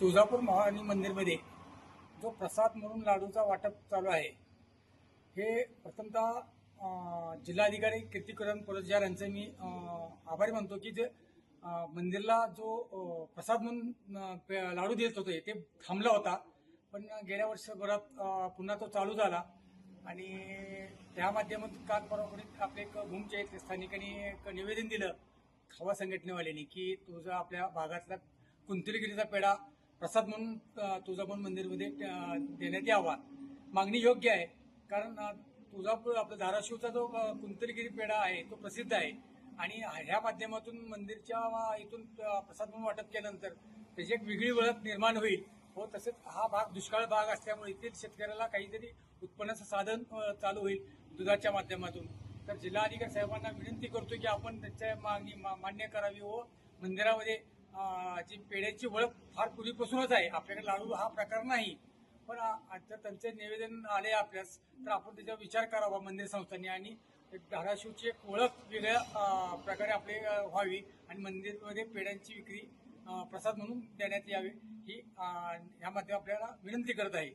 तुळजापूर महाराणी मंदिरमध्ये जो प्रसाद म्हणून लाडूचा वाटप चालू आहे, हे प्रथमतः जिल्हाधिकारी कीर्तिकरण पुरस्कार यांचे मी आभारी मानतो की जे मंदिरला जो प्रसाद म्हणून लाडू देत होते ते थांबला होता, पण गेल्या वर्षभरात पुन्हा तो चालू झाला आणि त्या माध्यमातून काल परवा आपले एक भूमच्या इथल्या स्थानिकांनी एक निवेदन दिलं खवा संघटनेवाल्यांनी की तुझा आपल्या भागातला कुंतलगिरीचा पेढा प्रसाद म्हणून तुळजापूर मंदिरमध्ये देण्यात यावा. मागणी योग्य आहे, कारण तुळजापूर आपला धाराशिवचा जो कुंतलगिरी पेढा आहे तो प्रसिद्ध आहे आणि ह्या माध्यमातून मंदिरच्या इथून प्रसाद म्हणून वाटप केल्यानंतर त्याची एक वेगळी ओळख निर्माण होईल. हो, तसेच हा भाग दुष्काळ भाग असल्यामुळे इथे शेतकऱ्याला काहीतरी उत्पन्नाचं साधन चालू होईल दुधाच्या माध्यमातून. तर जिल्हाधिकारी साहेबांना विनंती करतो की आपण त्यांच्या मागणी मान्य करावी व मंदिरामध्ये जी पेढ्याची ओळख फार पूर्वीपासूनच आहे, आपल्याकडे लाडू हा प्रकार नाही, पण जर त्यांचे निवेदन आले आपल्यास तर आपण त्याच्यावर विचार करावा मंदिर संस्थांनी आणि धाराशिवची एक ओळख वेगळ्या प्रकारे आपले व्हावी आणि मंदिरमध्ये पेढ्यांची विक्री प्रसाद म्हणून देण्यात यावी ही ह्यामध्ये आपल्याला विनंती करत आहे.